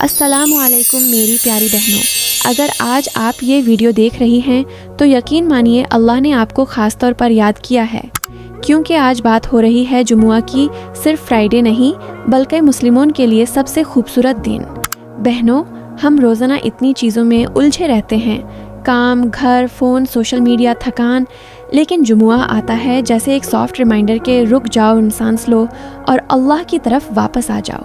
السلام علیکم میری پیاری بہنوں، اگر آج آپ یہ ویڈیو دیکھ رہی ہیں تو یقین مانیے اللہ نے آپ کو خاص طور پر یاد کیا ہے، کیونکہ آج بات ہو رہی ہے جمعہ کی، صرف فرائیڈے نہیں بلکہ مسلموں کے لیے سب سے خوبصورت دن۔ بہنوں، ہم روزانہ اتنی چیزوں میں الجھے رہتے ہیں، کام، گھر، فون، سوشل میڈیا، تھکان، لیکن جمعہ آتا ہے جیسے ایک سافٹ ریمائنڈر کہ رک جاؤ، انسان لو اور اللہ کی طرف واپس آ جاؤ۔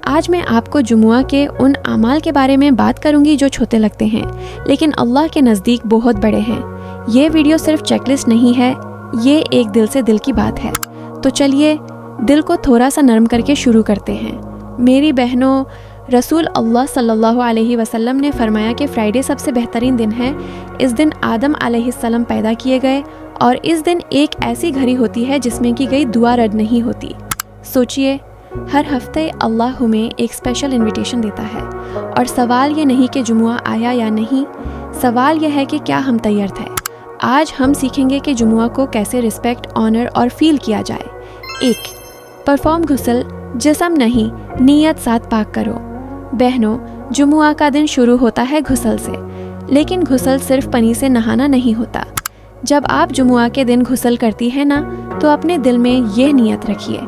آج میں آپ کو جمعہ کے ان اعمال کے بارے میں بات کروں گی جو چھوٹے لگتے ہیں لیکن اللہ کے نزدیک بہت بڑے ہیں۔ یہ ویڈیو صرف چیک لسٹ نہیں ہے، یہ ایک دل سے دل کی بات ہے۔ تو چلیے دل کو تھوڑا سا نرم کر کے شروع کرتے ہیں۔ میری بہنوں، رسول اللہ صلی اللہ علیہ وسلم نے فرمایا کہ فرائیڈے سب سے بہترین دن ہے۔ اس دن آدم علیہ السلام پیدا کیے گئے اور اس دن ایک ایسی گھڑی ہوتی ہے جس میں کی گئی دعا رد نہیں ہوتی۔ سوچئے، ہر ہفتے اللہ ہمیں ایک اسپیشل انویٹیشن دیتا ہے، اور سوال یہ نہیں کہ جمعہ آیا یا نہیں، سوال یہ ہے کہ کیا ہم تیار تھے۔ آج ہم سیکھیں گے کہ جمعہ کو کیسے رسپیکٹ، آنر اور فیل کیا جائے۔ 1. پرفارم غسل، جسم نہیں نیت ساتھ پاک کرو۔ بہنوں، جمعہ کا دن شروع ہوتا ہے غسل سے، لیکن غسل صرف پانی سے نہانا نہیں ہوتا۔ جب آپ جمعہ کے دن غسل کرتی ہیں نا، تو اپنے دل میں یہ نیت رکھیے،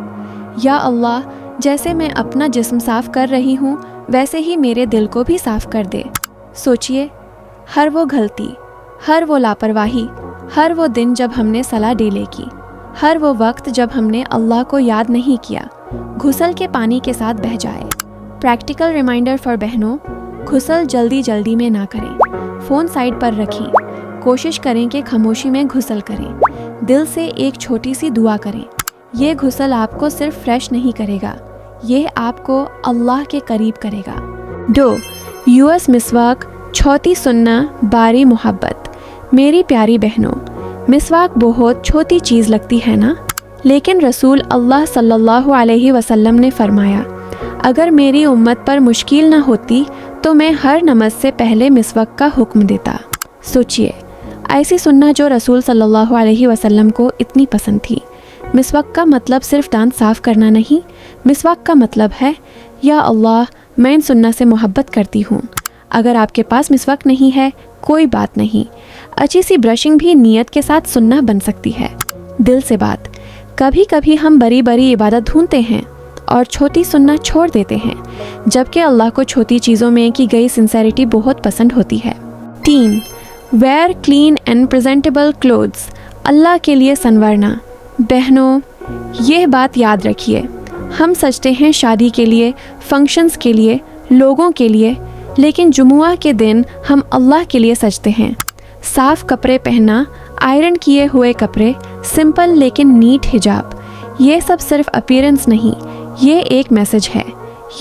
یا اللہ، جیسے میں اپنا جسم صاف کر رہی ہوں ویسے ہی میرے دل کو بھی صاف کر دے۔ سوچئے، ہر وہ غلطی، ہر وہ لاپرواہی، ہر وہ دن جب ہم نے صلاح ڈیلے کی، ہر وہ وقت جب ہم نے اللہ کو یاد نہیں کیا، غسل کے پانی کے ساتھ بہہ جائے۔ پریکٹیکل ریمائنڈر فار بہنوں، غسل جلدی جلدی میں نہ کریں، فون سائڈ پر رکھیں، کوشش کریں کہ خاموشی میں غسل کریں، دل سے ایک چھوٹی سی دعا کریں۔ یہ غسل آپ کو صرف فریش نہیں کرے گا، یہ آپ کو اللہ کے قریب کرے گا۔ 2. یوز مسواک، چھوٹی سننا باری محبت۔ میری پیاری بہنوں، مسواک بہت چھوٹی چیز لگتی ہے نا، لیکن رسول اللہ صلی اللہ علیہ وسلم نے فرمایا، اگر میری امت پر مشکل نہ ہوتی تو میں ہر نماز سے پہلے مسواک کا حکم دیتا۔ سوچئے، ایسی سننا جو رسول صلی اللہ علیہ وسلم کو اتنی پسند تھی۔ مسواک کا مطلب صرف دانت صاف کرنا نہیں، مسواک کا مطلب ہے، یا اللہ، میں ان سننا سے محبت کرتی ہوں۔ اگر آپ کے پاس مسواک نہیں ہے، کوئی بات نہیں، اچھی سی برشنگ بھی نیت کے ساتھ سننا بن سکتی ہے۔ دل سے بات، کبھی کبھی ہم بڑی بڑی عبادت ڈھونڈتے ہیں اور چھوٹی سننا چھوڑ دیتے ہیں، جبکہ اللہ کو چھوٹی چیزوں میں کی گئی سنسیریٹی بہت پسند ہوتی ہے۔ 3. Wear clean and presentable clothes, Allah کے لیے سنورنا۔ بہنوں، یہ بات یاد رکھیے، ہم سجتے ہیں شادی کے لیے، فنکشنز کے لیے، لوگوں کے لیے، لیکن جمعہ کے دن ہم اللہ کے لیے سجتے ہیں۔ صاف کپڑے پہننا، آئرن کیے ہوئے کپڑے، سمپل لیکن نیٹ حجاب، یہ سب صرف اپیرنس نہیں، یہ ایک میسج ہے،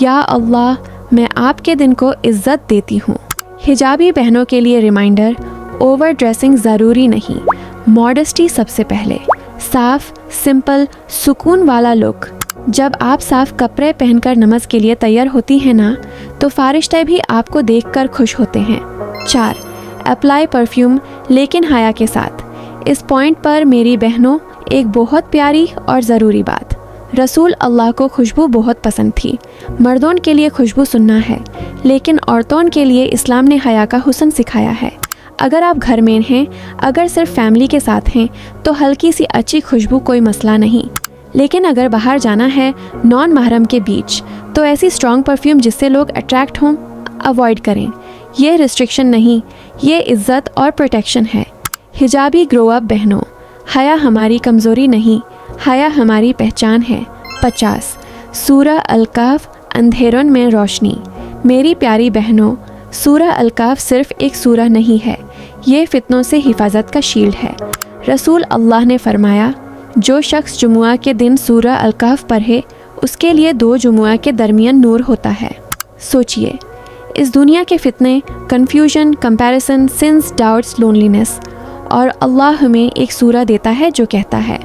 یا اللہ، میں آپ کے دن کو عزت دیتی ہوں۔ حجابی بہنوں کے لیے ریمائنڈر، اوور ڈریسنگ ضروری نہیں، ماڈسٹی سب سے پہلے، صاف، سمپل، سکون والا لک۔ جب آپ صاف کپڑے پہن کر نماز کے لیے تیار ہوتی ہیں نا، تو فرشتے بھی آپ کو دیکھ کر خوش ہوتے ہیں۔ 4. اپلائی پرفیوم، لیکن حیا کے ساتھ۔ اس پوائنٹ پر میری بہنوں، ایک بہت پیاری اور ضروری بات، رسول اللہ کو خوشبو بہت پسند تھی۔ مردوں کے لیے خوشبو سننا ہے، لیکن عورتوں کے لیے اسلام نے حیا کا حسن سکھایا ہے۔ اگر آپ گھر میں ہیں، اگر صرف فیملی کے ساتھ ہیں، تو ہلکی سی اچھی خوشبو کوئی مسئلہ نہیں، لیکن اگر باہر جانا ہے نان محرم کے بیچ، تو ایسی اسٹرانگ پرفیوم جس سے لوگ اٹریکٹ ہوں، اوائڈ کریں۔ یہ ریسٹرکشن نہیں، یہ عزت اور پروٹیکشن ہے۔ حجابی گرو اپ بہنوں، حیا ہماری کمزوری نہیں، حیا ہماری پہچان ہے۔ 50. سورہ الکہف، اندھیروں میں روشنی۔ میری پیاری بہنوں، سورہ الکہف صرف ایک سورہ نہیں ہے، یہ فتنوں سے حفاظت کا شیلڈ ہے۔ رسول اللہ نے فرمایا، جو شخص جمعہ کے دن سورہ الکہف پڑھے، اس کے لیے 2 جمعہ کے درمیان نور ہوتا ہے۔ سوچئے، اس دنیا کے فتنے، کنفیوژن، کمپیریسن، سنس، ڈاؤٹس، لونلینس، اور اللہ ہمیں ایک سورہ دیتا ہے جو کہتا ہے،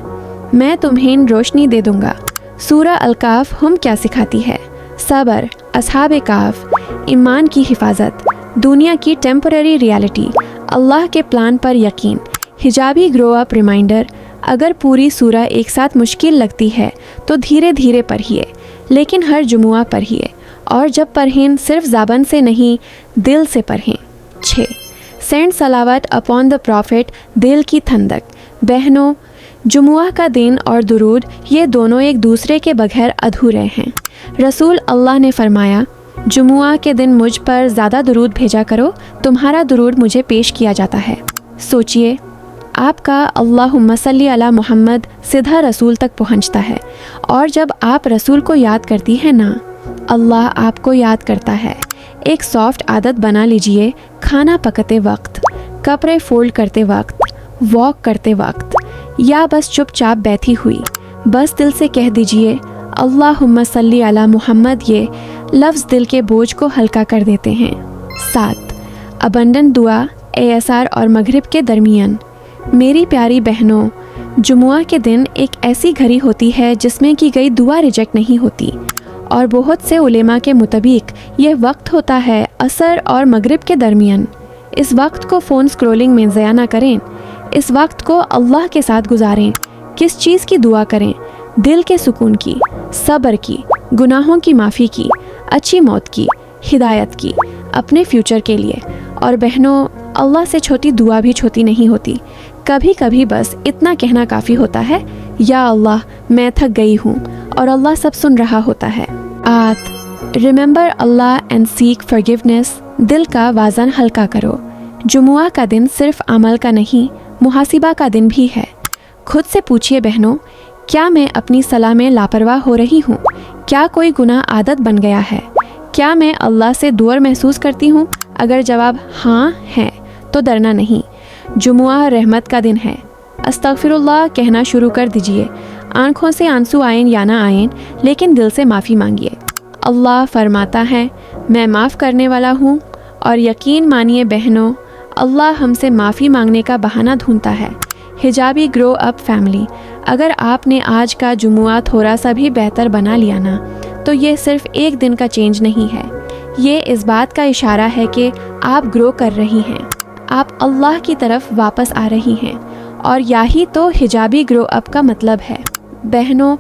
میں تمہیں روشنی دے دوں گا۔ سورہ الکہف ہم کیا سکھاتی ہے؟ صبر، اصحاب کہف، ایمان کی حفاظت، دنیا کی ٹیمپرری ریالٹی، اللہ کے پلان پر یقین۔ حجابی گرو اپ ریمائنڈر، اگر پوری سورہ ایک ساتھ مشکل لگتی ہے تو دھیرے دھیرے پڑھیے، لیکن ہر جمعہ پڑھیے، اور جب پڑھیں صرف زبان سے نہیں دل سے پڑھیں۔ 6. سینڈ صلوات اپون دا پروفٹ، دل کی ٹھنڈک۔ بہنوں، جمعہ کا دن اور درود یہ دونوں ایک دوسرے کے بغیر ادھورے ہیں۔ رسول اللہ نے فرمایا، جمعہ کے دن مجھ پر زیادہ درود بھیجا کرو، تمہارا درود مجھے پیش کیا جاتا ہے۔ سوچئے، آپ کا اللہم صلی علی محمد سیدھا رسول تک پہنچتا ہے، اور جب آپ رسول کو یاد کرتی ہیں نا، اللہ آپ کو یاد کرتا ہے۔ ایک سافٹ عادت بنا لیجئے، کھانا پکاتے وقت، کپڑے فولڈ کرتے وقت، واک کرتے وقت، یا بس چپ چاپ بیٹھی ہوئی، بس دل سے کہہ دیجئے اللہم صلی علی محمد۔ یہ لفظ دل کے بوجھ کو ہلکا کر دیتے ہیں۔ 7. ابنڈنٹ دعا عصر اور مغرب کے درمیان۔ میری پیاری بہنوں، جمعہ کے دن ایک ایسی گھڑی ہوتی ہے جس میں کی گئی دعا ریجیکٹ نہیں ہوتی، اور بہت سے علماء کے مطابق یہ وقت ہوتا ہے عصر اور مغرب کے درمیان۔ اس وقت کو فون سکرولنگ میں ضائع نہ کریں، اس وقت کو اللہ کے ساتھ گزاریں۔ کس چیز کی دعا کریں؟ دل کے سکون کی، صبر کی، گناہوں کی معافی کی، اچھی موت کی، ہدایت کی، اپنے فیوچر کے لیے۔ اور بہنوں، اللہ سے چھوٹی دعا بھی چھوٹی نہیں ہوتی۔ کبھی کبھی بس اتنا کہنا کافی ہوتا ہے، یا اللہ میں تھک گئی ہوں، اور اللہ سب سن رہا ہوتا ہے۔ 8. Remember Allah and seek forgiveness, دل کا وزن ہلکا کرو۔ جمعہ کا دن صرف عمل کا نہیں، محاسبہ کا دن بھی ہے۔ خود سے پوچھئے بہنوں، کیا میں اپنی صلاح میں لاپرواہ ہو رہی ہوں؟ کیا کوئی گناہ عادت بن گیا ہے؟ کیا میں اللہ سے دور محسوس کرتی ہوں؟ اگر جواب ہاں ہے تو ڈرنا نہیں، جمعہ رحمت کا دن ہے۔ استغفر اللہ کہنا شروع کر دیجئے، آنکھوں سے آنسو آئیں یا نہ آئیں، لیکن دل سے معافی مانگیے۔ اللہ فرماتا ہے، میں معاف کرنے والا ہوں، اور یقین مانیے بہنوں، اللہ ہم سے معافی مانگنے کا بہانہ ڈھونڈتا ہے۔ حجابی گرو اپ فیملی، اگر آپ نے آج کا جمعہ تھوڑا سا بھی بہتر بنا لیا نا، تو یہ صرف ایک دن کا چینج نہیں ہے، یہ اس بات کا اشارہ ہے کہ آپ گرو کر رہی ہیں، آپ اللہ کی طرف واپس آ رہی ہیں، اور یہی تو حجابی گرو اپ کا مطلب ہے۔ بہنوں،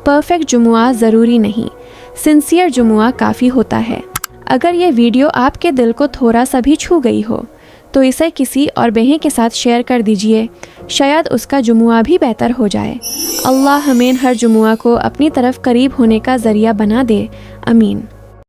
پرفیکٹ جمعہ ضروری نہیں، سنسیئر جمعہ کافی ہوتا ہے۔ اگر یہ ویڈیو آپ کے دل کو تھوڑا سا بھی چھو گئی ہو، تو اسے کسی اور بہن کے ساتھ شیئر کر دیجئے، شاید اس کا جمعہ بھی بہتر ہو جائے۔ اللہ ہمیں ہر جمعہ کو اپنی طرف قریب ہونے کا ذریعہ بنا دے، آمین۔